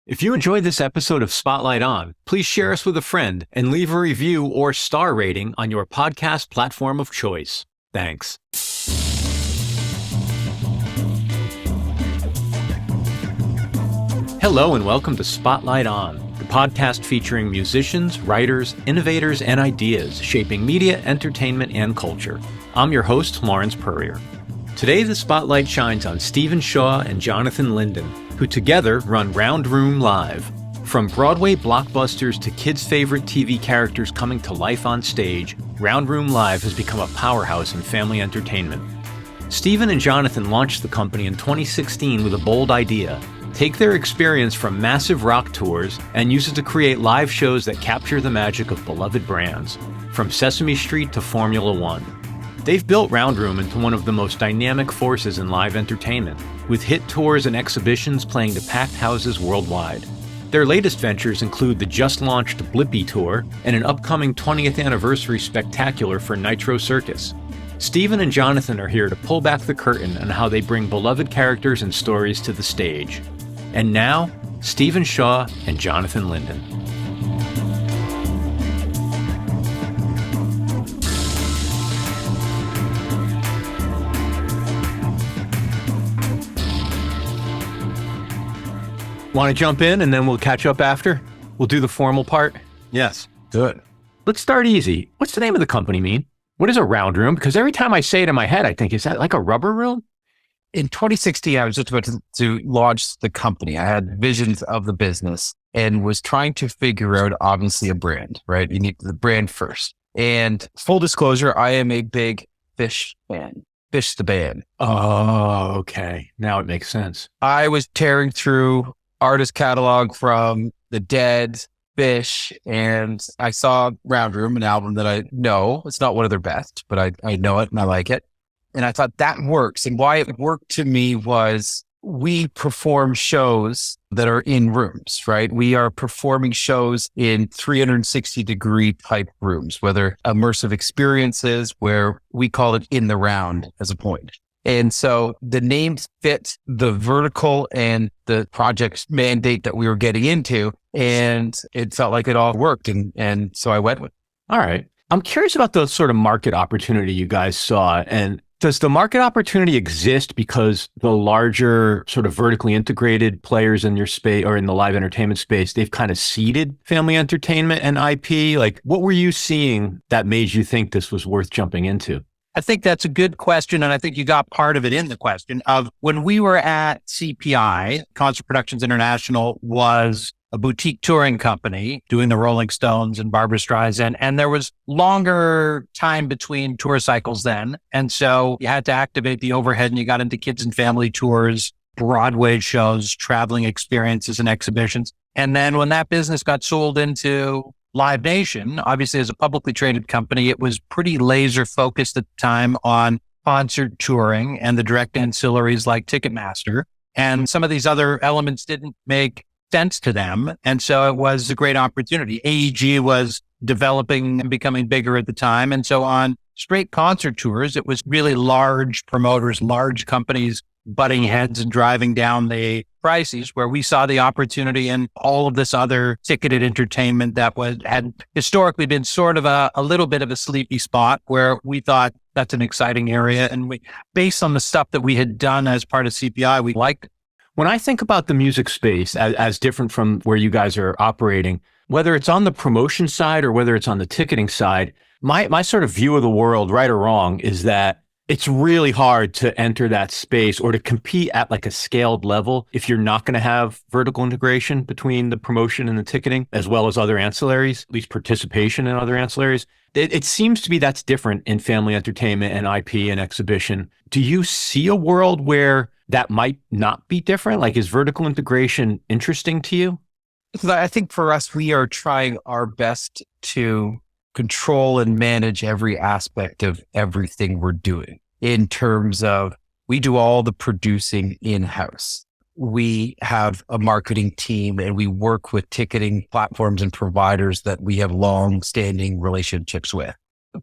If you enjoyed this episode of Spotlight On, please share us with a friend and leave a review or star rating on your podcast platform of choice. Thanks. Hello and welcome to Spotlight On, the podcast featuring musicians, writers, innovators, and ideas shaping media, entertainment, and culture. I'm your host, Lawrence Purrier. Today, the spotlight shines on Stephen Shaw and Jonathan Linden, who together run Round Room Live. From Broadway blockbusters to kids' favorite TV characters coming to life on stage, Round Room Live has become a powerhouse in family entertainment. Stephen and Jonathan launched the company in 2016 with a bold idea: take their experience from massive rock tours and use it to create live shows that capture the magic of beloved brands, from Sesame Street to Formula One. They've built Round Room into one of the most dynamic forces in live entertainment, with hit tours and exhibitions playing to packed houses worldwide. Their latest ventures include the just-launched Blippi tour and an upcoming 20th anniversary spectacular for Nitro Circus. Stephen and Jonathan are here to pull back the curtain on how they bring beloved characters and stories to the stage. And now, Stephen Shaw and Jonathan Linden. Want to jump in and then we'll catch up after? We'll do the formal part? Yes, good. Let's start easy. What's the name of the company mean? What is a round room? Because every time I say it in my head, I think, is that like a rubber room? In 2016, I was just about to launch the company. I had visions of the business and was trying to figure out, obviously, a brand, right? You need the brand first. And full disclosure, I am a big Phish fan. Phish the band. Oh, okay. Now it makes sense. I was tearing through artist catalog from The Dead, Phish, and I saw Round Room, an album that I know. It's not one of their best, but I know it and I like it. And I thought that works. And why it worked to me was we perform shows that are in rooms, right? We are performing shows in 360-degree type rooms, whether immersive experiences, where we call it in the round as a point. And so the names fit the vertical and the project mandate that we were getting into, and it felt like it all worked. And so I went with it. All right. I'm curious about the sort of market opportunity you guys saw. And does the market opportunity exist because the larger sort of vertically integrated players in your space or in the live entertainment space, they've kind of seeded family entertainment and IP? Like, what were you seeing that made you think this was worth jumping into? I think that's a good question. And I think you got part of it in the question of when we were at CPI, Concert Productions International was a boutique touring company doing the Rolling Stones and Barbra Streisand. And there was longer time between tour cycles then. And so you had to activate the overhead and you got into kids and family tours, Broadway shows, traveling experiences and exhibitions. And then when that business got sold into Live Nation, obviously as a publicly traded company, it was pretty laser focused at the time on concert touring and the direct ancillaries like Ticketmaster. And some of these other elements didn't make sense to them. And so it was a great opportunity. AEG was developing and becoming bigger at the time. And so on straight concert tours, it was really large promoters, large companies butting heads and driving down the prices, where we saw the opportunity in all of this other ticketed entertainment that had historically been sort of a little bit of a sleepy spot, where we thought that's an exciting area. And we, based on the stuff that we had done as part of CPI, we liked it. When I think about the music space as different from where you guys are operating, whether it's on the promotion side or whether it's on the ticketing side, my sort of view of the world, right or wrong, is that it's really hard to enter that space or to compete at like a scaled level if you're not going to have vertical integration between the promotion and the ticketing, as well as other ancillaries, at least participation in other ancillaries. It seems to be that's different in family entertainment and IP and exhibition. Do you see a world where that might not be different? Like, is vertical integration interesting to you? I think for us, we are trying our best to control and manage every aspect of everything we're doing, in terms of we do all the producing in-house. We have a marketing team and we work with ticketing platforms and providers that we have long-standing relationships with.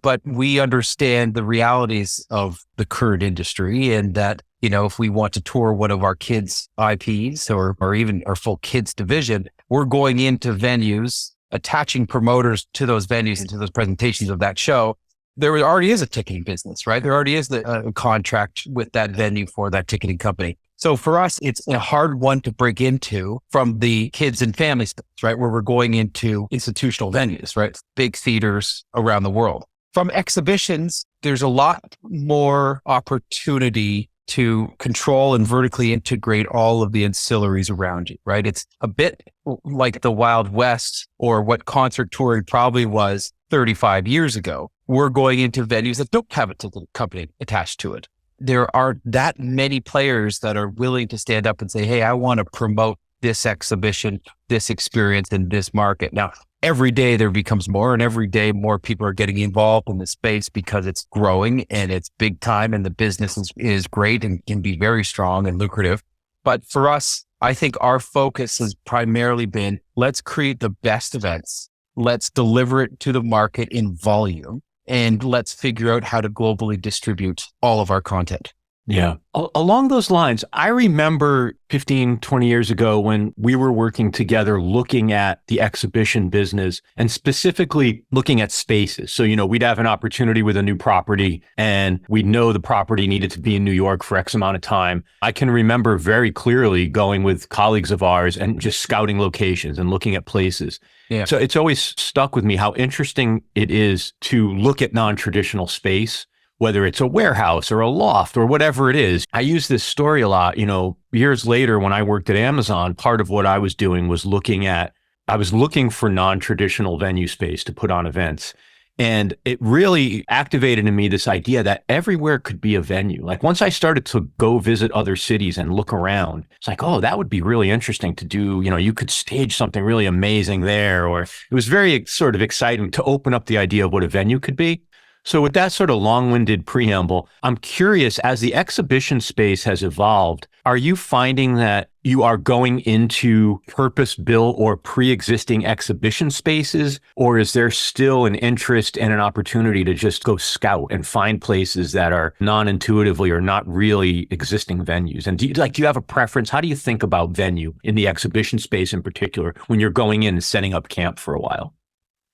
But we understand the realities of the current industry, and that if we want to tour one of our kids' IPs or even our full kids division, we're going into venues, attaching promoters to those venues and to those presentations of that show. There already is a ticketing business, right? There already is a contract with that venue for that ticketing company. So for us, it's a hard one to break into from the kids and family space, right? Where we're going into institutional venues, right? Big theaters around the world. From exhibitions, there's a lot more opportunity to control and vertically integrate all of the ancillaries around you, right? It's a bit like the Wild West or what concert touring probably was 35 years ago. We're going into venues that don't have a ticket company attached to it. There are that many players that are willing to stand up and say, hey, I want to promote this exhibition, this experience in this market. Now, every day there becomes more, and every day more people are getting involved in the space because it's growing and it's big time and the business is great and can be very strong and lucrative. But for us, I think our focus has primarily been, let's create the best events. Let's deliver it to the market in volume. And let's figure out how to globally distribute all of our content. Yeah. Along those lines, I remember 15, 20 years ago when we were working together looking at the exhibition business and specifically looking at spaces. So, we'd have an opportunity with a new property and we'd know the property needed to be in New York for X amount of time. I can remember very clearly going with colleagues of ours and just scouting locations and looking at places. Yeah. So it's always stuck with me how interesting it is to look at non-traditional space, whether it's a warehouse or a loft or whatever it is. I use this story a lot. Years later when I worked at Amazon, part of what I was doing was I was looking for non-traditional venue space to put on events. And it really activated in me this idea that everywhere could be a venue. Like once I started to go visit other cities and look around, it's like, oh, that would be really interesting to do. You could stage something really amazing there. Or it was very sort of exciting to open up the idea of what a venue could be. So with that sort of long-winded preamble, I'm curious, as the exhibition space has evolved, are you finding that you are going into purpose-built or pre-existing exhibition spaces, or is there still an interest and an opportunity to just go scout and find places that are non-intuitively or not really existing venues? And do you have a preference? How do you think about venue in the exhibition space in particular when you're going in and setting up camp for a while?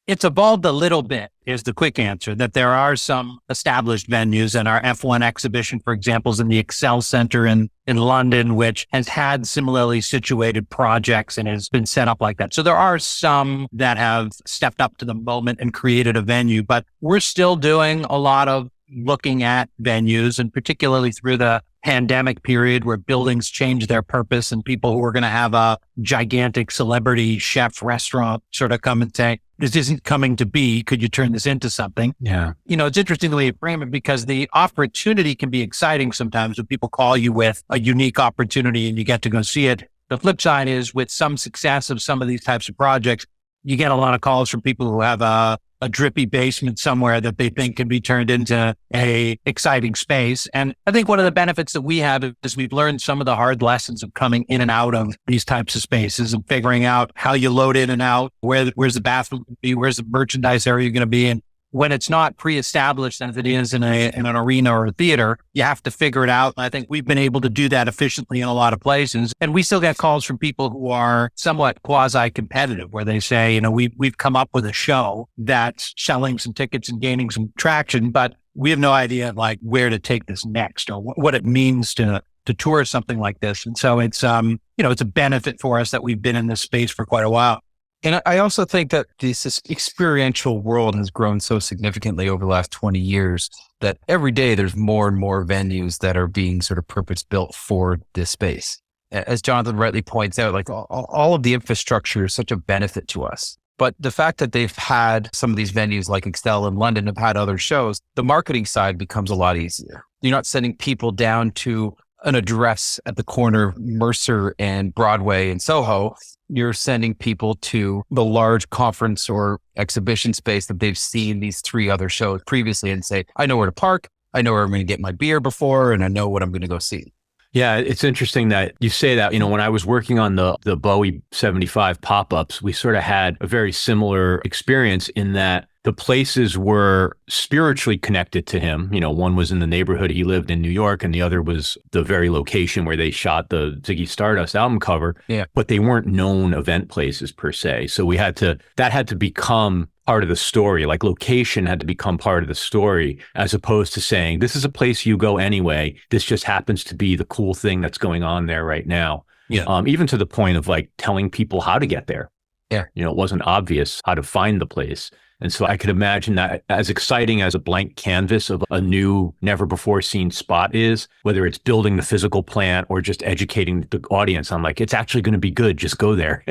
It's evolved a little bit, is the quick answer, that there are some established venues, and our F1 exhibition, for example, is in the Excel Center in London, which has had similarly situated projects and has been set up like that. So there are some that have stepped up to the moment and created a venue, but we're still doing a lot of looking at venues, and particularly through the pandemic period where buildings changed their purpose and people who were going to have a gigantic celebrity chef restaurant sort of come and say, this isn't coming to be. Could you turn this into something? Yeah. It's interesting the way you frame it, because the opportunity can be exciting sometimes when people call you with a unique opportunity and you get to go see it. The flip side is, with some success of some of these types of projects, you get a lot of calls from people who have a drippy basement somewhere that they think can be turned into a exciting space. And I think one of the benefits that we have is we've learned some of the hard lessons of coming in and out of these types of spaces and figuring out how you load in and out, where's the bathroom going to be, where's the merchandise area going to be. And when it's not pre-established as it is in an arena or a theater, you have to figure it out. And I think we've been able to do that efficiently in a lot of places. And we still get calls from people who are somewhat quasi-competitive, where they say, we've come up with a show that's selling some tickets and gaining some traction, but we have no idea where to take this next or what it means to tour something like this. And so it's, it's a benefit for us that we've been in this space for quite a while. And I also think that this experiential world has grown so significantly over the last 20 years that every day there's more and more venues that are being sort of purpose-built for this space. As Jonathan rightly points out, all of the infrastructure is such a benefit to us. But the fact that they've had some of these venues like Excel in London have had other shows, the marketing side becomes a lot easier. You're not sending people down to an address at the corner of Mercer and Broadway and Soho. You're sending people to the large conference or exhibition space that they've seen these three other shows previously and say, I know where to park, I know where I'm going to get my beer before, and I know what I'm going to go see. Yeah, it's interesting that you say that. When I was working on the Bowie 75 pop-ups, we sort of had a very similar experience in that the places were spiritually connected to him. One was in the neighborhood he lived in, New York, and the other was the very location where they shot the Ziggy Stardust album cover. Yeah. But they weren't known event places per se. So that had to become part of the story. Like, location had to become part of the story, as opposed to saying, this is a place you go anyway. This just happens to be the cool thing that's going on there right now. Yeah. Even to the point of like telling people how to get there. Yeah. It wasn't obvious how to find the place. And so I could imagine that, as exciting as a blank canvas of a new, never before seen spot is, whether it's building the physical plant or just educating the audience, I'm like, it's actually going to be good. Just go there.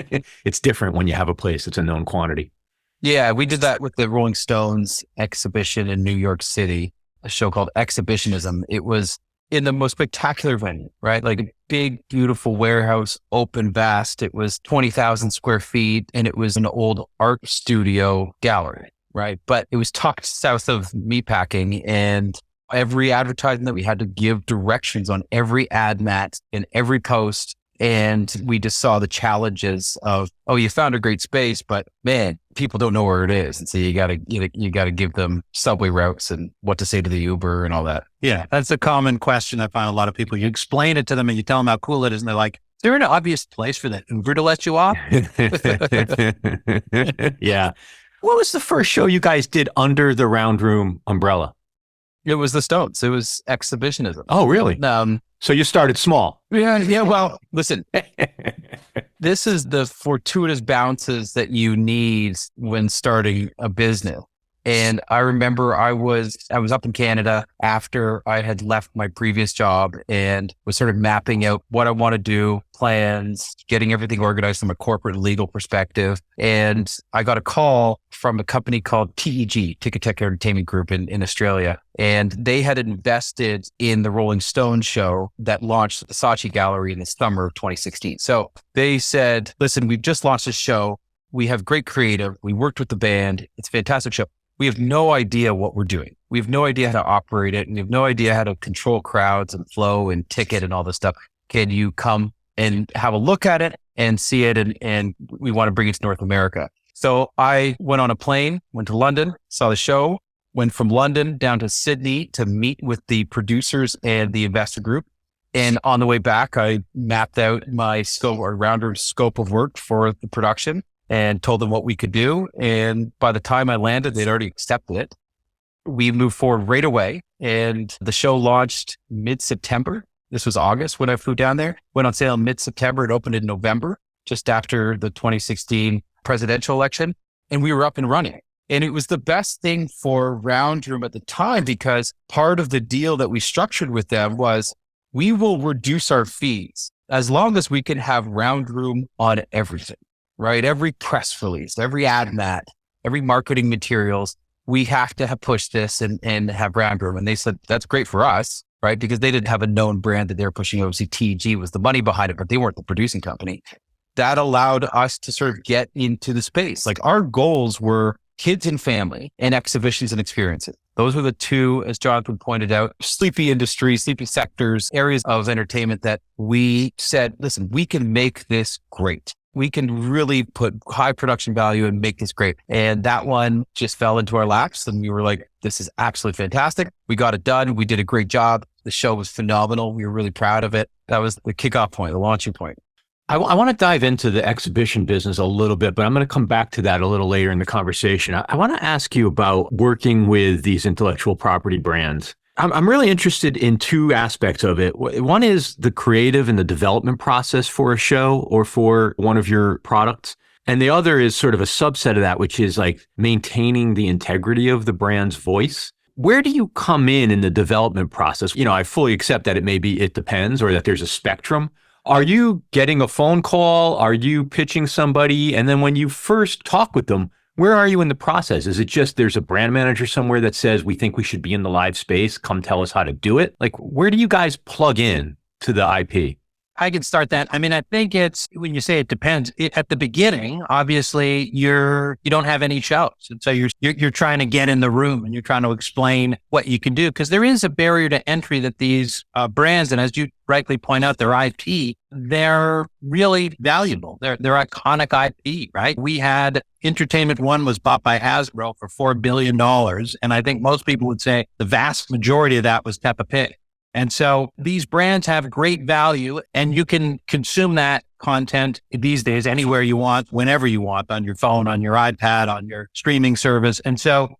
It's different when you have a place that's a known quantity. Yeah, we did that with the Rolling Stones exhibition in New York City, a show called Exhibitionism. It was in the most spectacular venue, right? Like a big, beautiful warehouse, open, vast. It was 20,000 square feet, and it was an old art studio gallery, right? But it was tucked south of meatpacking, and every advertisement that we had to give directions on every ad mat in every post. And we just saw the challenges of, oh, you found a great space, but man, people don't know where it is. And so you gotta give them subway routes and what to say to the Uber and all that. Yeah. That's a common question I find a lot of people. You explain it to them and you tell them how cool it is. And they're like, is there an obvious place for that Uber to let you off? Yeah. What was the first show you guys did under the Round Room umbrella? It was the Stones. It was Exhibitionism. Oh, really? So you started small. Yeah. Well, listen, this is the fortuitous bounces that you need when starting a business. And I remember I was up in Canada after I had left my previous job and was sort of mapping out what I want to do, plans, getting everything organized from a corporate legal perspective. And I got a call from a company called TEG, Ticket Tech Entertainment Group in Australia. And they had invested in the Rolling Stones show that launched the Saatchi Gallery in the summer of 2016. So they said, listen, we've just launched this show. We have great creative. We worked with the band. It's a fantastic show. We have no idea what we're doing. We have no idea how to operate it. And we have no idea how to control crowds and flow and ticket and all this stuff. Can you come and have a look at it and see it? And we want to bring it to North America. So I went on a plane, went to London, saw the show, went from London down to Sydney to meet with the producers and the investor group. And on the way back, I mapped out my scope or rounder scope of work for the production and told them what we could do. And by the time I landed, they'd already accepted it. We moved forward right away. And the show launched mid-September. This was August when I flew down there. Went on sale in mid-September. It opened in November, just after the 2016 presidential election. And we were up and running. And it was the best thing for Round Room at the time, because part of the deal that we structured with them was we will reduce our fees as long as we can have Round Room on everything. Right? Every press release, every ad mat, every marketing materials, we have to have pushed this and have Round Room. And they said, that's great for us, right? Because they didn't have a known brand that they were pushing. Obviously, TG was the money behind it, but they weren't the producing company. That allowed us to sort of get into the space. Like, our goals were kids and family and exhibitions and experiences. Those were the two, as Jonathan pointed out, sleepy industries, sleepy sectors, areas of entertainment that we said, listen, we can make this great. We can really put high production value and make this great. And that one just fell into our laps. And we were like, this is absolutely fantastic. We got it done. We did a great job. The show was phenomenal. We were really proud of it. That was the kickoff point, the launching point. I want to dive into the exhibition business a little bit, but I'm going to come back to that a little later in the conversation. I want to ask you about working with these intellectual property brands. I'm really interested in two aspects of it. One is the creative and the development process for a show or for one of your products. And the other is sort of a subset of that, which is like maintaining the integrity of the brand's voice. Where do you come in the development process? I fully accept that it depends, or that there's a spectrum. Are you getting a phone call? Are you pitching somebody? And then when you first talk with them, where are you in the process? Is it just there's a brand manager somewhere that says, we think we should be in the live space, come tell us how to do it? Like, where do you guys plug in to the IP? I can start that. I mean, I think it's when you say it depends. At the beginning, obviously, you don't have any shows, and so you're trying to get in the room and you're trying to explain what you can do, because there is a barrier to entry that these brands, and as you rightly point out, their IP, they're really valuable. They're iconic IP, right? We had Entertainment One was bought by Hasbro for $4 billion, and I think most people would say the vast majority of that was Peppa Pig. And so these brands have great value, and you can consume that content these days anywhere you want, whenever you want, on your phone, on your iPad, on your streaming service. And so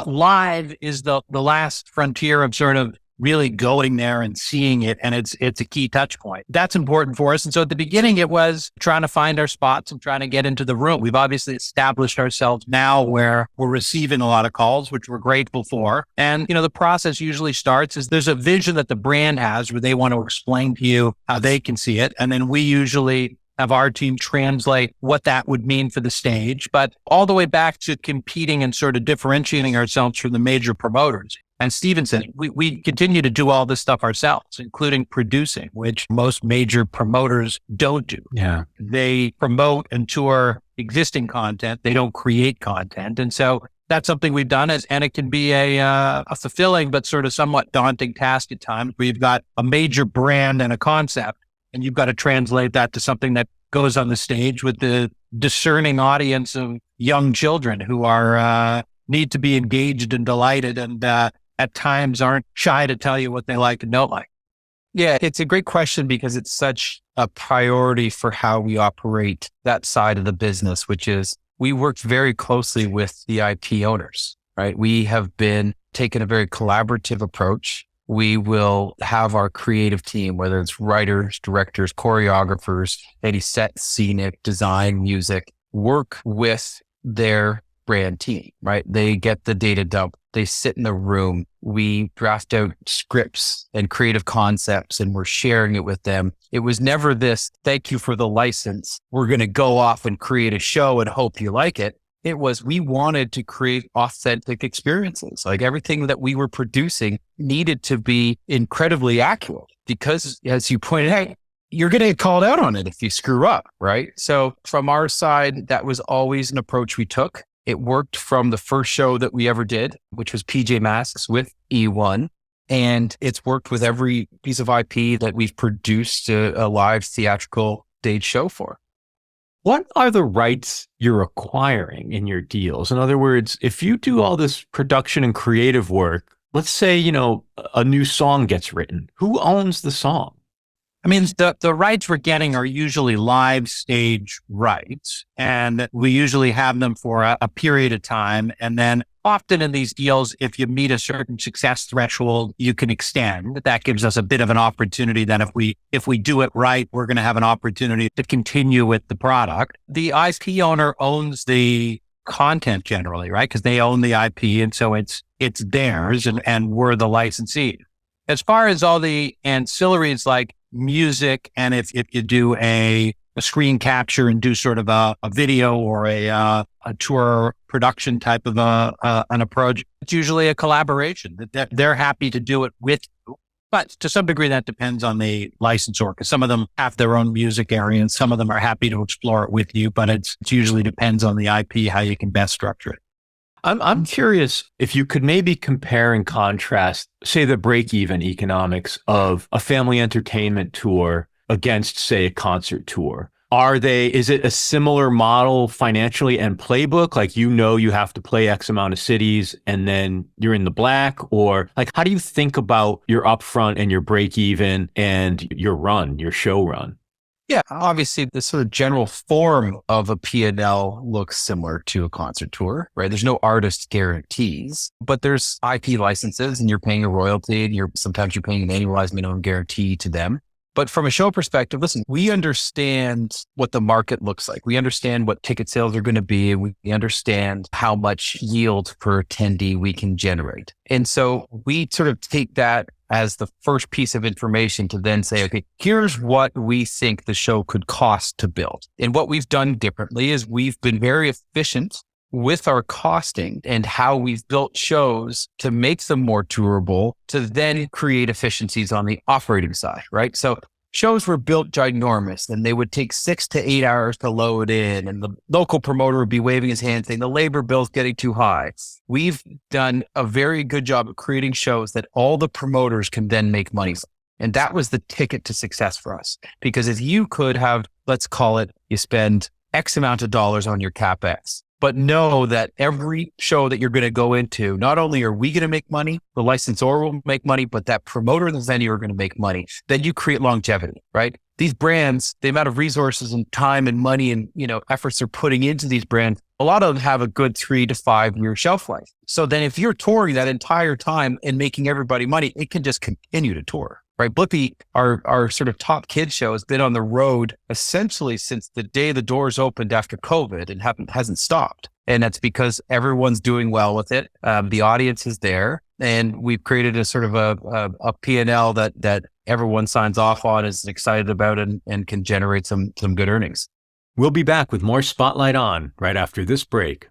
live is the last frontier of sort of really going there and seeing it. And it's a key touch point. That's important for us. And so at the beginning, it was trying to find our spots and trying to get into the room. We've obviously established ourselves now where we're receiving a lot of calls, which we're grateful for. And, the process usually starts is there's a vision that the brand has where they want to explain to you how they can see it. And then we usually have our team translate what that would mean for the stage, but all the way back to competing and sort of differentiating ourselves from the major promoters. And Steven said, we continue to do all this stuff ourselves, including producing, which most major promoters don't do. Yeah. They promote and tour existing content. They don't create content. And so that's something we've done, and it can be a fulfilling but sort of somewhat daunting task at times, where you've got a major brand and a concept, and you've got to translate that to something that goes on the stage with the discerning audience of young children who are need to be engaged and delighted, and at times aren't shy to tell you what they like and don't like. Yeah, it's a great question because it's such a priority for how we operate that side of the business, which is we worked very closely with the IP owners, right? We have been taking a very collaborative approach. We will have our creative team, whether it's writers, directors, choreographers, any set, scenic, design, music, work with their brand team, right? They get the data dump. They sit in the room. We draft out scripts and creative concepts, and we're sharing it with them. It was never this, thank you for the license. We're going to go off and create a show and hope you like it. It was, we wanted to create authentic experiences. Like everything that we were producing needed to be incredibly accurate because, as you pointed out, you're going to get called out on it if you screw up, right? So from our side, that was always an approach we took. It worked from the first show that we ever did, which was PJ Masks with E1. And it's worked with every piece of IP that we've produced a live theatrical stage show for. What are the rights you're acquiring in your deals? In other words, if you do all this production and creative work, let's say, a new song gets written, who owns the song? I mean, the rights we're getting are usually live stage rights, and we usually have them for a period of time. And then often in these deals, if you meet a certain success threshold, you can extend. That gives us a bit of an opportunity that if we do it right, we're going to have an opportunity to continue with the product. The IP owner owns the content generally, right? Because they own the IP, and so it's theirs, and we're the licensee. As far as all the ancillaries like music, and if you do a screen capture and do sort of a video or a tour production type of an approach, it's usually a collaboration that they're happy to do it with you. But to some degree, that depends on the licensor, because some of them have their own music area and some of them are happy to explore it with you, but it usually depends on the IP, how you can best structure it. I'm curious if you could maybe compare and contrast, say, the break-even economics of a family entertainment tour against, say, a concert tour. Is it a similar model financially and playbook? Like, you have to play X amount of cities and then you're in the black? Or like, how do you think about your upfront and your break-even and your show run? Yeah, obviously the sort of general form of a P&L looks similar to a concert tour, right? There's no artist guarantees, but there's IP licenses and you're paying a royalty and sometimes you're paying an annualized minimum guarantee to them. But from a show perspective, listen, we understand what the market looks like. We understand what ticket sales are going to be. We understand how much yield per attendee we can generate. And so we sort of take that as the first piece of information to then say, okay, here's what we think the show could cost to build. And what we've done differently is we've been very efficient with our costing and how we've built shows to make them more tourable, to then create efficiencies on the operating side, right? So shows were built ginormous and they would take 6 to 8 hours to load in. And the local promoter would be waving his hand saying the labor bill's getting too high. We've done a very good job of creating shows that all the promoters can then make money from. And that was the ticket to success for us. Because if you could have, let's call it, you spend X amount of dollars on your CapEx, but know that every show that you're going to go into, not only are we going to make money, the licensor will make money, but that promoter and the venue are going to make money. Then you create longevity, right? These brands, the amount of resources and time and money and, efforts they're putting into these brands, a lot of them have a good 3 to 5 year shelf life. So then if you're touring that entire time and making everybody money, it can just continue to tour. Right. Blippi, our sort of top kids show, has been on the road essentially since the day the doors opened after COVID and hasn't stopped. And that's because everyone's doing well with it. The audience is there, and we've created a sort of a P&L that everyone signs off on, is excited about, and can generate some good earnings. We'll be back with more Spotlight On right after this break.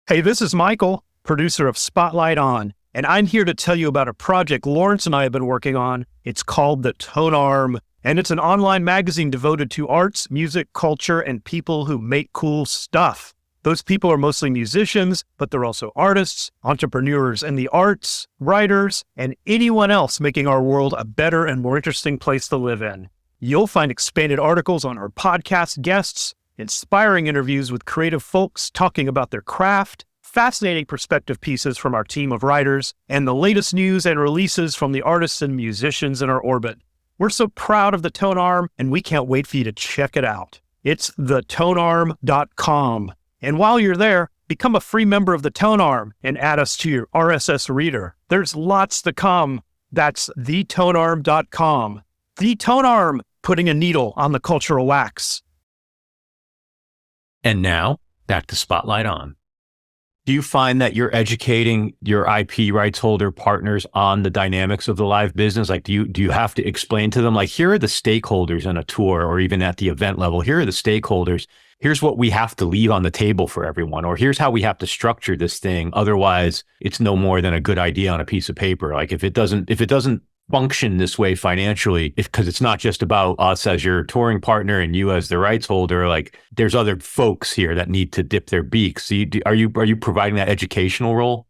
Hey, this is Michael, producer of Spotlight On. And I'm here to tell you about a project Lawrence and I have been working on. It's called The Tone Arm, and it's an online magazine devoted to arts, music, culture, and people who make cool stuff. Those people are mostly musicians, but they're also artists, entrepreneurs in the arts, writers, and anyone else making our world a better and more interesting place to live in. You'll find expanded articles on our podcast guests, inspiring interviews with creative folks talking about their craft, fascinating perspective pieces from our team of writers, and the latest news and releases from the artists and musicians in our orbit. We're so proud of The Tone Arm, and we can't wait for you to check it out. It's thetonearm.com. And while you're there, become a free member of The Tone Arm and add us to your RSS reader. There's lots to come. That's thetonearm.com. The Tone Arm, putting a needle on the cultural wax. And now, back to Spotlight On. Do you find that you're educating your IP rights holder partners on the dynamics of the live business? Like, do you have to explain to them, like, here are the stakeholders on a tour, or even at the event level, here are the stakeholders. Here's what we have to leave on the table for everyone, or here's how we have to structure this thing. Otherwise, it's no more than a good idea on a piece of paper. Like, if it doesn't function this way financially, because it's not just about us as your touring partner and you as the rights holder, like, there's other folks here that need to dip their beaks. So are you providing that educational role?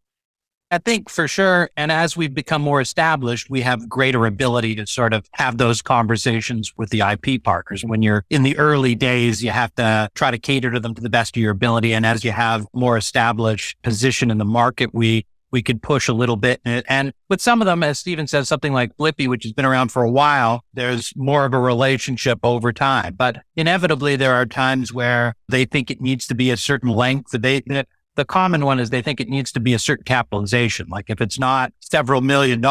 I think for sure. And as we've become more established, we have greater ability to sort of have those conversations with the IP partners. When you're in the early days, you have to try to cater to them to the best of your ability. And as you have more established position in the market, we could push a little bit. And with some of them, as Stephen says, something like Blippi, which has been around for a while, there's more of a relationship over time. But inevitably, there are times where they think it needs to be a certain length. The common one is they think it needs to be a certain capitalization. Like, if it's not several $1 million,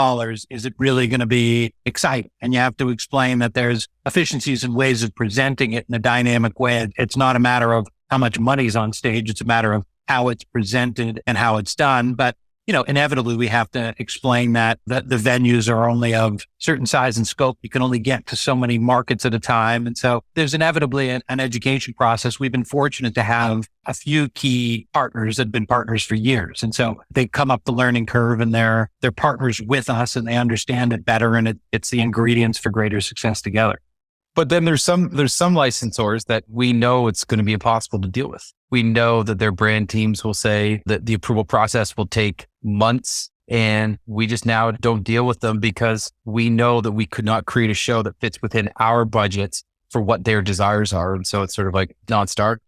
is it really going to be exciting? And you have to explain that there's efficiencies and ways of presenting it in a dynamic way. It's not a matter of how much money's on stage. It's a matter of how it's presented and how it's done. But inevitably we have to explain that the venues are only of certain size and scope. You can only get to so many markets at a time. And so there's inevitably an education process. We've been fortunate to have a few key partners that have been partners for years. And so they come up the learning curve and they're partners with us and they understand it better. And it's the ingredients for greater success together. But then there's some licensors that we know it's going to be impossible to deal with. We know that their brand teams will say that the approval process will take months, and we just now don't deal with them because we know that we could not create a show that fits within our budgets for what their desires are. And so it's sort of like non-start.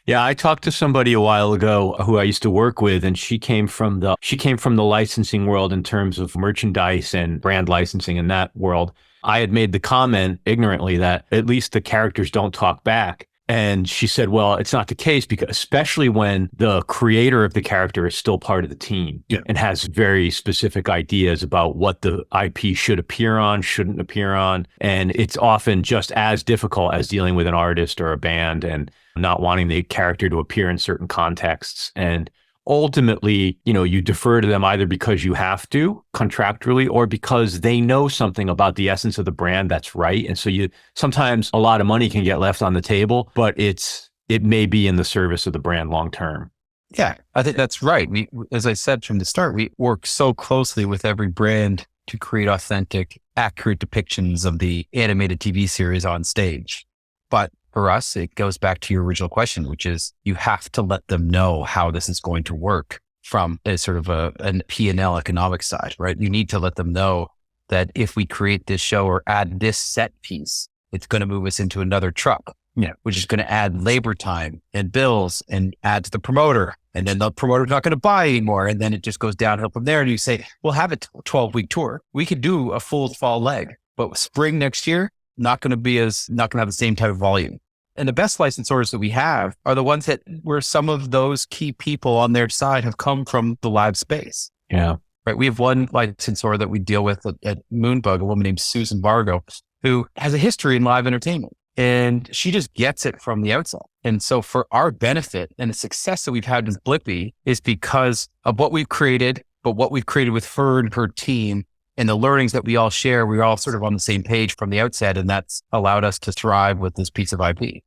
Yeah, I talked to somebody a while ago who I used to work with, and she came from the licensing world in terms of merchandise and brand licensing in that world. I had made the comment ignorantly that at least the characters don't talk back. And she said, well, it's not the case, because especially when the creator of the character is still part of the team and has very specific ideas about what the IP should appear on, shouldn't appear on. And it's often just as difficult as dealing with an artist or a band and not wanting the character to appear in certain contexts. And ultimately, you defer to them either because you have to contractually or because they know something about the essence of the brand that's right. And so sometimes a lot of money can get left on the table, but it may be in the service of the brand long term. Yeah, I think that's right. As I said from the start, we work so closely with every brand to create authentic, accurate depictions of the animated TV series on stage. But for us, it goes back to your original question, which is you have to let them know how this is going to work from a sort of an P&L economic side, right? You need to let them know that if we create this show or add this set piece, it's going to move us into another truck, which is going to add labor time and bills and add to the promoter. And then the promoter's not going to buy anymore. And then it just goes downhill from there. And you say, we'll have a 12-week tour. We could do a full fall leg, but spring next year, not going to have the same type of volume. And the best licensors that we have are the ones that where some of those key people on their side have come from the live space. Yeah. Right. We have one licensor that we deal with at Moonbug, a woman named Susan Vargo, who has a history in live entertainment, and she just gets it from the outside. And so for our benefit and the success that we've had with Blippi is because of what we've created, but what we've created with her and her team and the learnings that we all share, we're all sort of on the same page from the outset. And that's allowed us to thrive with this piece of IP.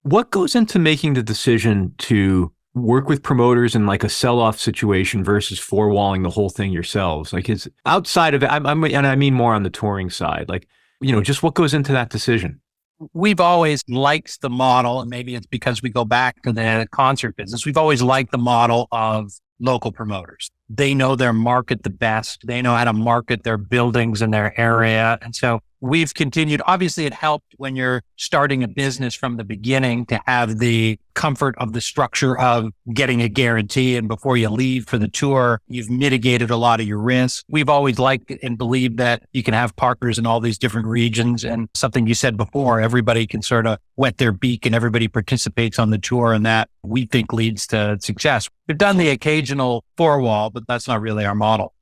What goes into making the decision to work with promoters in like a sell-off situation versus four-walling the whole thing yourselves? Like, it's outside of it, and I mean more on the touring side, like, just what goes into that decision? We've always liked the model, and maybe it's because we go back to the concert business. We've always liked the model of local promoters. They know their market the best. They know how to market their buildings in their area. And so we've continued. Obviously, it helped when you're starting a business from the beginning to have the comfort of the structure of getting a guarantee. And before you leave for the tour, you've mitigated a lot of your risk. We've always liked and believed that you can have partners in all these different regions. And something you said before, everybody can sort of wet their beak and everybody participates on the tour. And that we think leads to success. We've done the occasional four-wall, but that's not really our model.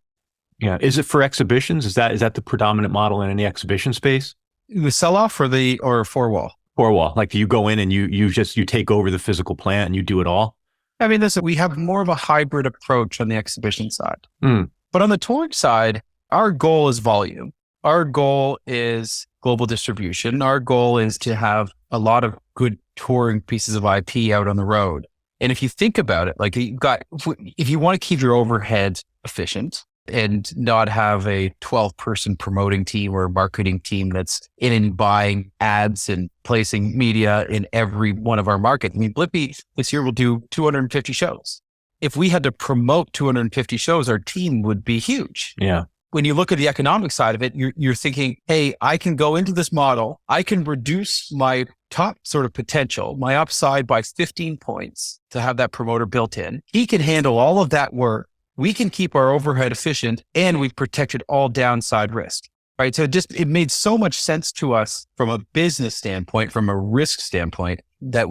Yeah. Is it for exhibitions? Is that the predominant model in any exhibition space? The sell-off or four-wall? Four-wall. Like, you go in and you take over the physical plant and you do it all? I mean, listen, we have more of a hybrid approach on the exhibition side. But on the touring side, our goal is volume. Our goal is global distribution. Our goal is to have a lot of good touring pieces of IP out on the road. And if you think about it, like, if you want to keep your overhead efficient and not have a 12-person promoting team or marketing team that's in and buying ads and placing media in every one of our markets. I mean, Blippi this year will do 250 shows. If we had to promote 250 shows, our team would be huge. Yeah. When you look at the economic side of it, you're thinking, hey, I can go into this model. I can reduce my top sort of potential, my upside by 15 points to have that promoter built in. He can handle all of that work. We can keep our overhead efficient, and we've protected all downside risk, right? So it made so much sense to us from a business standpoint, from a risk standpoint, that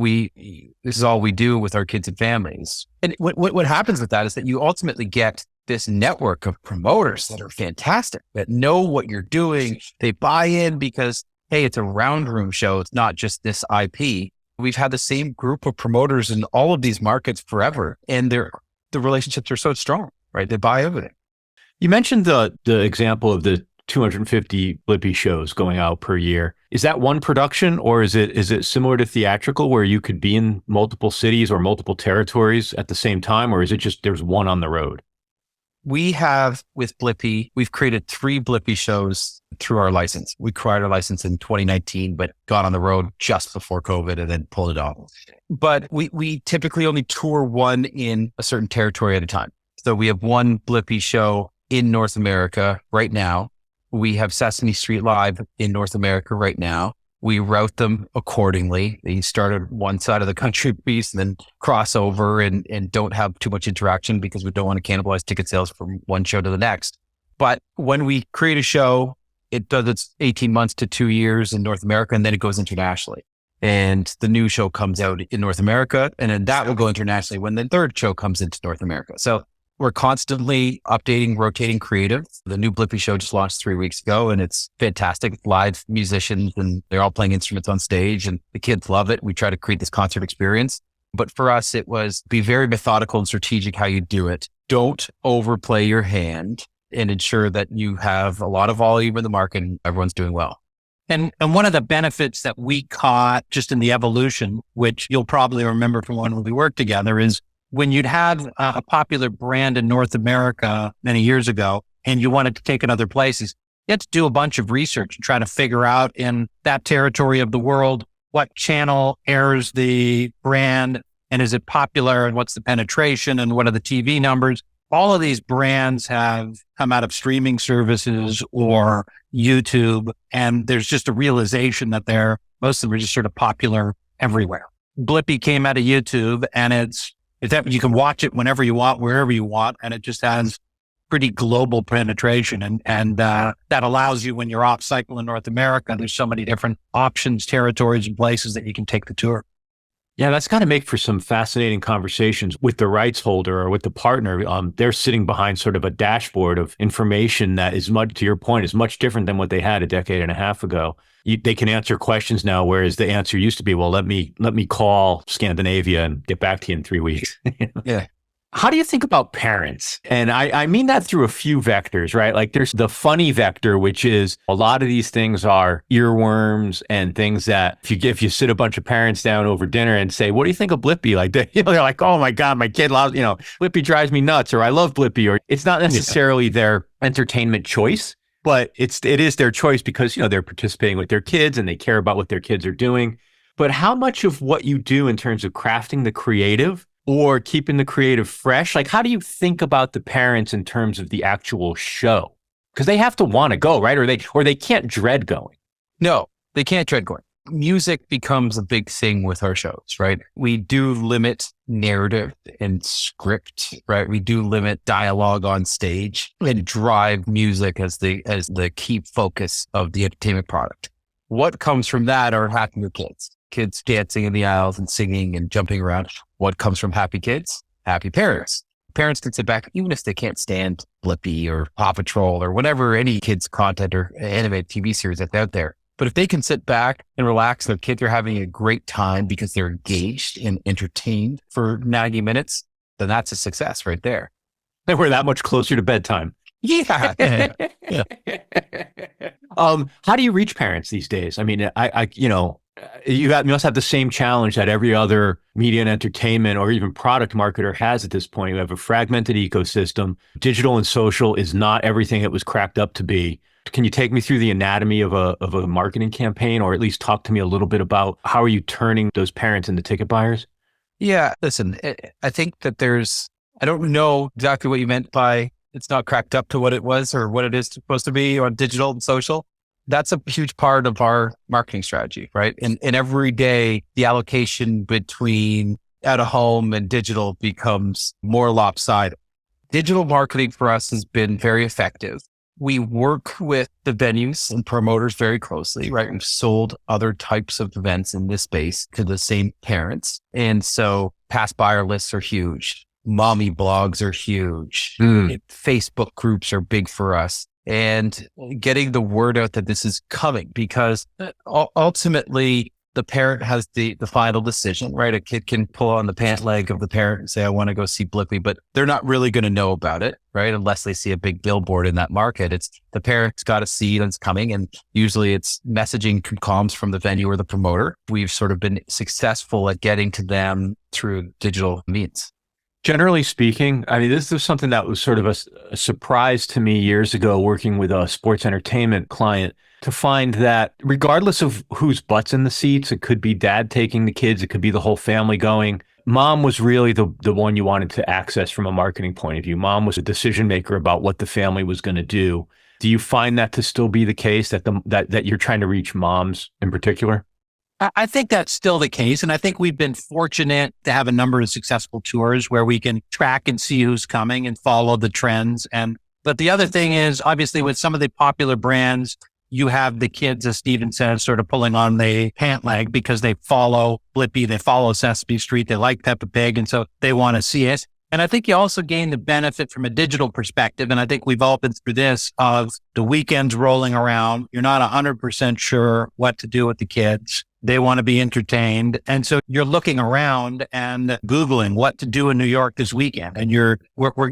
this is all we do with our kids and families. And what happens with that is that you ultimately get this network of promoters that are fantastic, that know what you're doing. They buy in because, hey, it's a round room show. It's not just this IP. We've had the same group of promoters in all of these markets forever, and the relationships are so strong, right? They buy everything. You mentioned the example of the 250 Blippi shows going out per year. Is that one production, or is it similar to theatrical where you could be in multiple cities or multiple territories at the same time, or is it just there's one on the road? We have, with Blippi, we've created 3 Blippi shows through our license. We acquired our license in 2019, but got on the road just before COVID and then pulled it off. But we typically only tour one in a certain territory at a time. So we have one Blippi show in North America right now. We have Sesame Street live in North America right now. We route them accordingly. They start at one side of the country piece and then cross over and don't have too much interaction because we don't want to cannibalize ticket sales from one show to the next. But when we create a show, it does its 18 months to 2 years in North America, and then it goes internationally. And the new show comes out in North America, and then that will go internationally when the third show comes into North America. So we're constantly updating, rotating creative. The new Blippi show just launched 3 weeks ago, and it's fantastic. Live musicians, and they're all playing instruments on stage, and the kids love it. We try to create this concert experience. But for us, it was be very methodical and strategic how you do it. Don't overplay your hand, and ensure that you have a lot of volume in the market and everyone's doing well. And one of the benefits that we caught just in the evolution, which you'll probably remember from when we worked together, is when you'd have a popular brand in North America many years ago, and you wanted to take it other places, you had to do a bunch of research and try to figure out in that territory of the world, what channel airs the brand and is it popular and what's the penetration and what are the TV numbers? All of these brands have come out of streaming services or YouTube, and there's just a realization that most of them are just sort of popular everywhere. Blippi came out of YouTube, and it's that you can watch it whenever you want, wherever you want, and it just has pretty global penetration. And that allows you, when you're off cycle in North America, there's so many different options, territories, and places that you can take the tour. Yeah, that's got to make for some fascinating conversations with the rights holder or with the partner. They're sitting behind sort of a dashboard of information that is much, to your point, is much different than what they had a decade and a half ago. They can answer questions now, whereas the answer used to be, well, let me call Scandinavia and get back to you in 3 weeks. Yeah. How do you think about parents? And I mean that through a few vectors, right? Like there's the funny vector, which is a lot of these things are earworms and things that if you sit a bunch of parents down over dinner and say, what do you think of Blippi? Like they're like, oh my God, my kid loves, Blippi drives me nuts, or I love Blippi, or it's not necessarily their entertainment choice, but it is their choice because, they're participating with their kids and they care about what their kids are doing. But how much of what you do in terms of crafting the creative or keeping the creative fresh, like how do you think about the parents in terms of the actual show? Because they have to want to go, right? Or they can't dread going. No, they can't dread going. Music becomes a big thing with our shows, right? We do limit narrative and script, right? We do limit dialogue on stage and drive music as the key focus of the entertainment product. What comes from that are happy kids dancing in the aisles and singing and jumping around. What comes from happy kids? Happy parents. Parents can sit back, even if they can't stand Blippi or Paw Patrol or whatever, any kids' content or animated TV series that's out there. But if they can sit back and relax, their kids are having a great time because they're engaged and entertained for 90 minutes, then that's a success right there. And we're that much closer to bedtime. Yeah. Yeah. How do you reach parents these days? I mean, you must have the same challenge that every other media and entertainment or even product marketer has at this point. You have a fragmented ecosystem. Digital and social is not everything it was cracked up to be. Can you take me through the anatomy of a marketing campaign, or at least talk to me a little bit about how are you turning those parents into ticket buyers? Yeah, listen, I think that I don't know exactly what you meant by it's not cracked up to what it was or what it is supposed to be on digital and social. That's a huge part of our marketing strategy, right? And every day, the allocation between out of home and digital becomes more lopsided. Digital marketing for us has been very effective. We work with the venues and promoters very closely, right? We've sold other types of events in this space to the same parents. And so past buyer lists are huge. Mommy blogs are huge. Facebook groups are big for us. And getting the word out that this is coming, because ultimately the parent has the final decision, right? A kid can pull on the pant leg of the parent and say, I want to go see Blippi, but they're not really going to know about it, right? Unless they see a big billboard in that market. It's the parent's got to see it's coming. And usually it's messaging comms from the venue or the promoter. We've sort of been successful at getting to them through digital means. Generally speaking, I mean, this is something that was sort of a surprise to me years ago working with a sports entertainment client, to find that regardless of whose butt's in the seats, it could be dad taking the kids, it could be the whole family going. Mom was really the one you wanted to access from a marketing point of view. Mom was a decision maker about what the family was going to do. Do you find that to still be the case, that you're trying to reach moms in particular? I think that's still the case. And I think we've been fortunate to have a number of successful tours where we can track and see who's coming and follow the trends. But the other thing is, obviously, with some of the popular brands, you have the kids, as Steven says, sort of pulling on the pant leg because they follow Blippi, they follow Sesame Street, they like Peppa Pig, and so they want to see it. And I think you also gain the benefit from a digital perspective. And I think we've all been through this of the weekends rolling around. You're not 100% sure what to do with the kids. They want to be entertained. And so you're looking around and Googling what to do in New York this weekend. And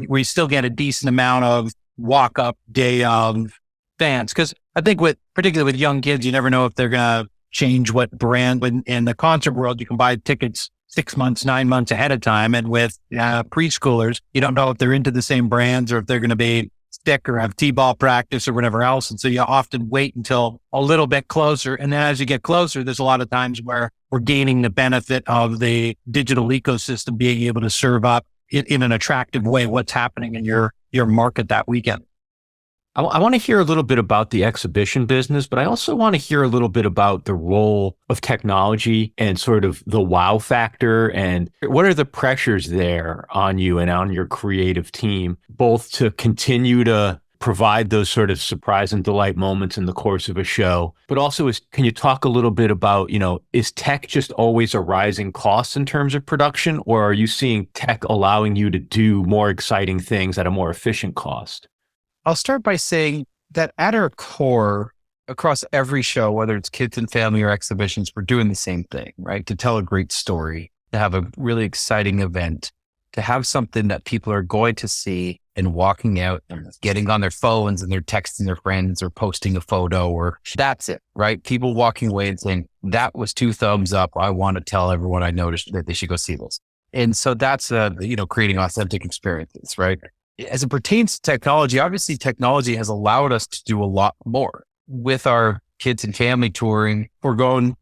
we still get a decent amount of walk up day of fans. Because I think particularly with young kids, you never know if they're going to change what brand. In the concert world, you can buy tickets 6 months, 9 months ahead of time. And with preschoolers, you don't know if they're into the same brands or if they're going to be stick or have t-ball practice or whatever else. And so you often wait until a little bit closer. And then as you get closer, there's a lot of times where we're gaining the benefit of the digital ecosystem being able to serve up in an attractive way what's happening in your market that weekend. I want to hear a little bit about the exhibition business, but I also want to hear a little bit about the role of technology and sort of the wow factor, and what are the pressures there on you and on your creative team, both to continue to provide those sort of surprise and delight moments in the course of a show, but also can you talk a little bit about, is tech just always a rising cost in terms of production, or are you seeing tech allowing you to do more exciting things at a more efficient cost? I'll start by saying that at our core, across every show, whether it's kids and family or exhibitions, we're doing the same thing, right? To tell a great story, to have a really exciting event, to have something that people are going to see and walking out and getting on their phones and they're texting their friends or posting a photo, or that's it, right? People walking away and saying, that was 2 thumbs up. I want to tell everyone I noticed that they should go see this. And so that's, creating authentic experiences, right? As it pertains to technology, obviously technology has allowed us to do a lot more. With our kids and family touring, we're going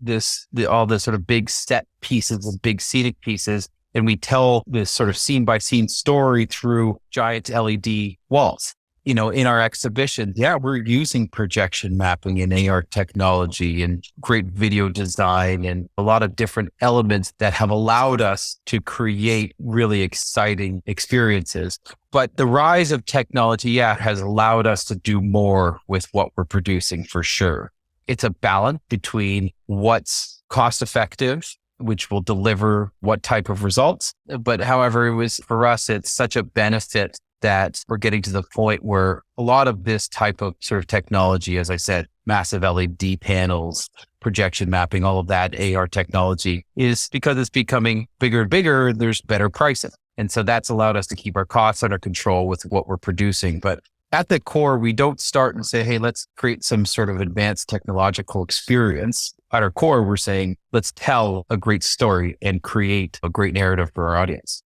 all this sort of big set pieces and big scenic pieces, and we tell this sort of scene by scene story through giant LED walls. In our exhibition, we're using projection mapping and AR technology and great video design and a lot of different elements that have allowed us to create really exciting experiences. But the rise of technology, has allowed us to do more with what we're producing for sure. It's a balance between what's cost effective, which will deliver what type of results. But however, for us, it's such a benefit that we're getting to the point where a lot of this type of sort of technology, as I said, massive LED panels, projection mapping, all of that AR technology, is because it's becoming bigger and bigger, there's better pricing. And so that's allowed us to keep our costs under control with what we're producing. But at the core, we don't start and say, hey, let's create some sort of advanced technological experience. At our core, we're saying, let's tell a great story and create a great narrative for our audience.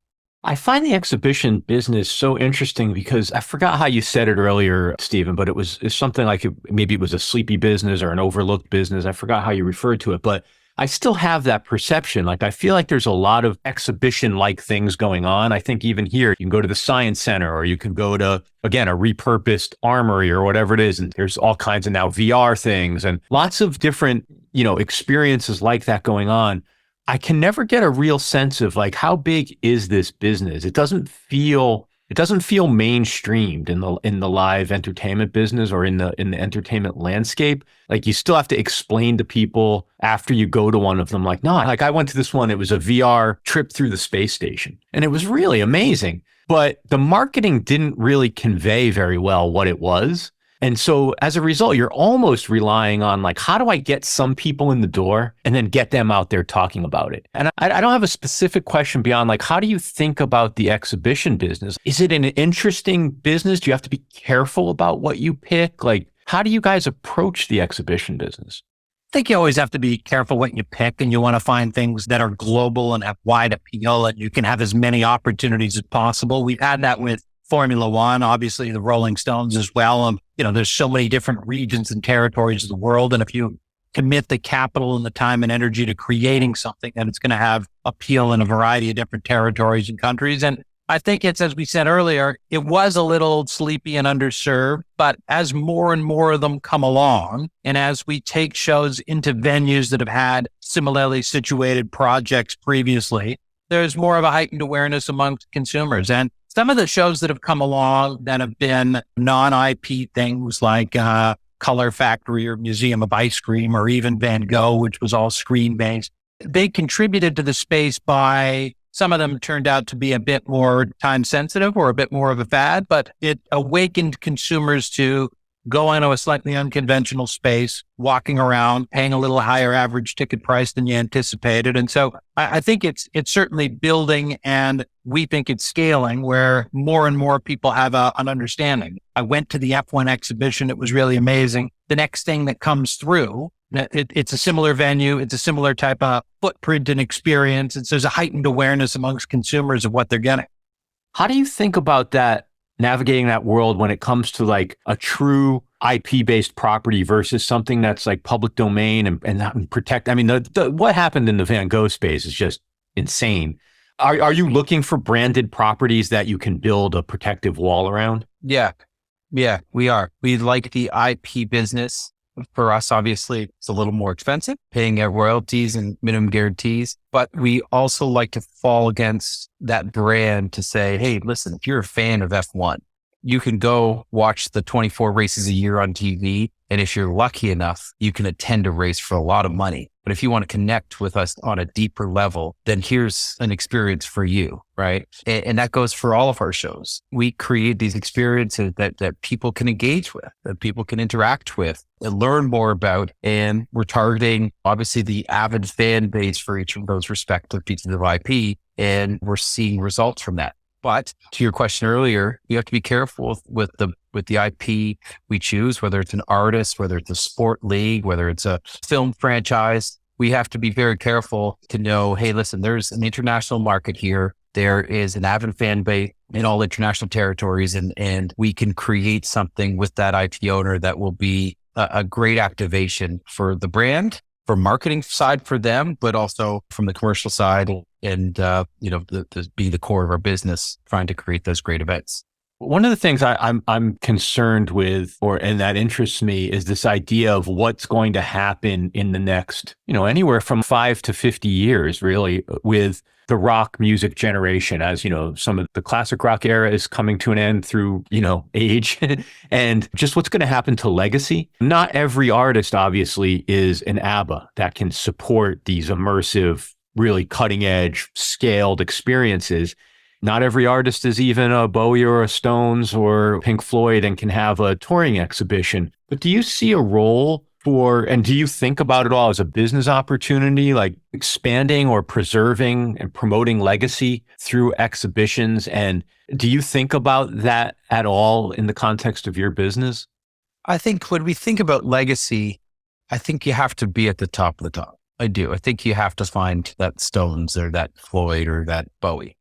I find the exhibition business so interesting because I forgot how you said it earlier, Stephen, but it's something like maybe it was a sleepy business or an overlooked business. I forgot how you referred to it, but I still have that perception. Like, I feel like there's a lot of exhibition-like things going on. I think even here, you can go to the Science Center, or you can go to, again, a repurposed armory or whatever it is. And there's all kinds of now VR things and lots of different, experiences like that going on. I can never get a real sense of like, how big is this business? It doesn't feel mainstreamed in the live entertainment business or in the entertainment landscape. Like, you still have to explain to people after you go to one of them, like, no, like I went to this one, it was a VR trip through the space station and it was really amazing, but the marketing didn't really convey very well what it was. And so as a result, you're almost relying on like, how do I get some people in the door and then get them out there talking about it? And I don't have a specific question beyond like, how do you think about the exhibition business? Is it an interesting business? Do you have to be careful about what you pick? Like, how do you guys approach the exhibition business? I think you always have to be careful what you pick, and you want to find things that are global and have wide appeal, and you can have as many opportunities as possible. We've had that with Formula One, obviously the Rolling Stones as well. There's so many different regions and territories of the world. And if you commit the capital and the time and energy to creating something, then it's going to have appeal in a variety of different territories and countries. And I think it's, as we said earlier, it was a little sleepy and underserved, but as more and more of them come along, and as we take shows into venues that have had similarly situated projects previously, there's more of a heightened awareness amongst consumers. And some of the shows that have come along that have been non-IP things like Color Factory or Museum of Ice Cream, or even Van Gogh, which was all screen-based, they contributed to the space by, some of them turned out to be a bit more time sensitive or a bit more of a fad, but it awakened consumers to go into a slightly unconventional space, walking around, paying a little higher average ticket price than you anticipated. And so I think it's certainly building, and we think it's scaling, where more and more people have an understanding. I went to the F1 exhibition. It was really amazing. The next thing that comes through, it's a similar venue. It's a similar type of footprint and experience. And so there's a heightened awareness amongst consumers of what they're getting. How do you think about that navigating that world when it comes to like a true IP based property versus something that's like public domain and protect. I mean, what happened in the Van Gogh space is just insane. Are you looking for branded properties that you can build a protective wall around? Yeah, we are. We like the IP business. For us, obviously, it's a little more expensive, paying out royalties and minimum guarantees. But we also like to fall against that brand to say, hey, listen, if you're a fan of F1, you can go watch the 24 races a year on TV. And if you're lucky enough, you can attend a race for a lot of money. But if you want to connect with us on a deeper level, then here's an experience for you, right? And that goes for all of our shows. We create these experiences that people can engage with, that people can interact with and learn more about. And we're targeting, obviously, the avid fan base for each of those respective pieces of IP. And we're seeing results from that. But to your question earlier, you have to be careful with the IP we choose, whether it's an artist, whether it's a sport league, whether it's a film franchise. We have to be very careful to know, hey, listen, there's an international market here. There is an avid fan base in all international territories, and we can create something with that IP owner that will be a great activation for the brand, for marketing side for them, but also from the commercial side and, being the core of our business, trying to create those great events. One of the things I'm concerned with, and that interests me, is this idea of what's going to happen in the next, anywhere from 5 to 50 years, really, with the rock music generation. As some of the classic rock era is coming to an end through, age, and just what's going to happen to legacy. Not every artist, obviously, is an ABBA that can support these immersive, really cutting edge, scaled experiences. Not every artist is even a Bowie or a Stones or Pink Floyd and can have a touring exhibition. But do you see a role and do you think about it all as a business opportunity, like expanding or preserving and promoting legacy through exhibitions? And do you think about that at all in the context of your business? I think when we think about legacy, I think you have to be at the top of the top. I do. I think you have to find that Stones or that Floyd or that Bowie.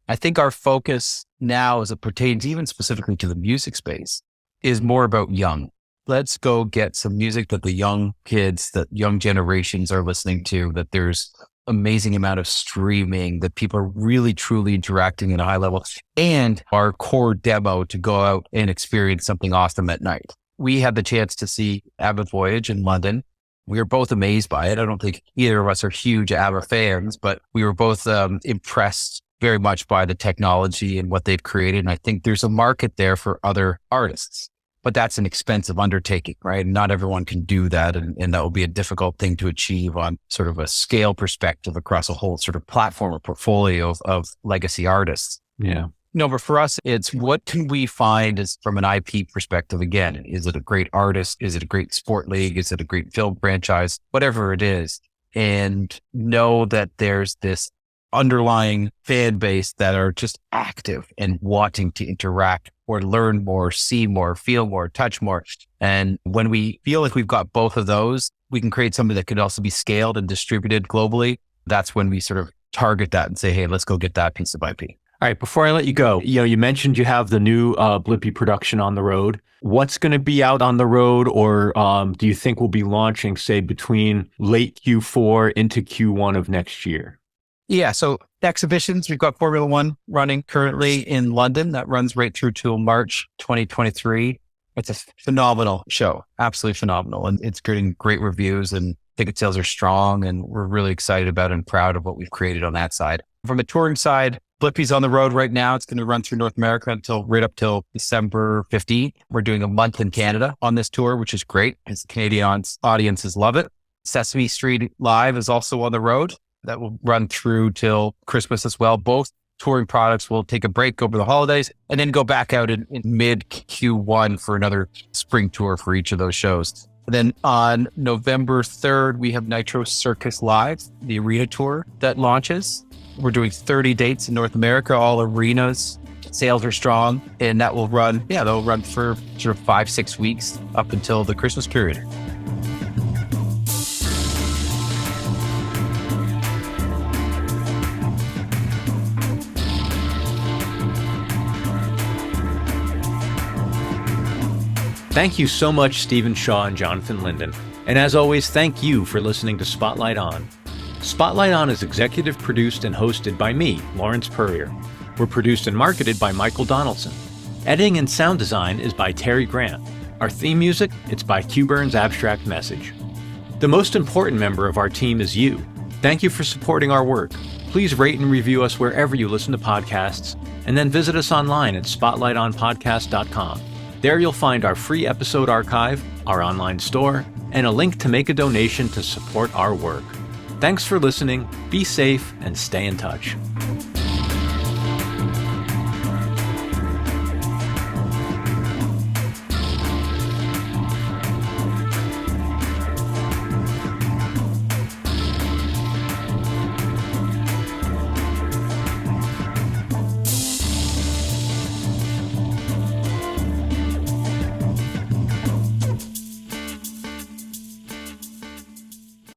I think our focus now, as it pertains even specifically to the music space, is more about young. Let's go get some music that the young kids, that young generations are listening to, that there's amazing amount of streaming, that people are really, truly interacting at a high level, and our core demo to go out and experience something awesome at night. We had the chance to see ABBA Voyage in London. We were both amazed by it. I don't think either of us are huge ABBA fans, but we were both impressed very much by the technology and what they've created. And I think there's a market there for other artists, but that's an expensive undertaking, right? Not everyone can do that. And that will be a difficult thing to achieve on sort of a scale perspective across a whole sort of platform or portfolio of legacy artists. Yeah. No, but for us, it's what can we find as from an IP perspective? Again, is it a great artist? Is it a great sport league? Is it a great film franchise? Whatever it is. And know that there's this underlying fan base that are just active and wanting to interact or learn more, see more, feel more, touch more. And when we feel like we've got both of those, we can create something that could also be scaled and distributed globally. That's when we sort of target that and say, hey, let's go get that piece of IP. All right, before I let you go, you mentioned you have the new Blippi production on the road. What's going to be out on the road, or do you think we'll be launching, say, between late Q4 into Q1 of next year? Yeah, so exhibitions, we've got Formula One running currently in London. That runs right through till March 2023. It's a phenomenal show, absolutely phenomenal. And it's getting great reviews and ticket sales are strong. And we're really excited about and proud of what we've created on that side. From a touring side, Blippi's on the road right now. It's going to run through North America right up till December 15th. We're doing a month in Canada on this tour, which is great because the Canadian audiences love it. Sesame Street Live is also on the road. That will run through till Christmas as well. Both touring products will take a break over the holidays and then go back out in mid Q1 for another spring tour for each of those shows. And then on November 3rd, we have Nitro Circus Live, the arena tour that launches. We're doing 30 dates in North America, all arenas. Sales are strong, and that will run, they'll run for sort of 5-6 weeks up until the Christmas period. Thank you so much, Stephen Shaw and Jonathan Linden. And as always, thank you for listening to Spotlight On. Spotlight On is executive produced and hosted by me, Lawrence Purrier. We're produced and marketed by Michael Donaldson. Editing and sound design is by Terry Grant. Our theme music, it's by Q-Burn's Abstract Message. The most important member of our team is you. Thank you for supporting our work. Please rate and review us wherever you listen to podcasts, and then visit us online at spotlightonpodcast.com. There you'll find our free episode archive, our online store, and a link to make a donation to support our work. Thanks for listening, be safe, and stay in touch.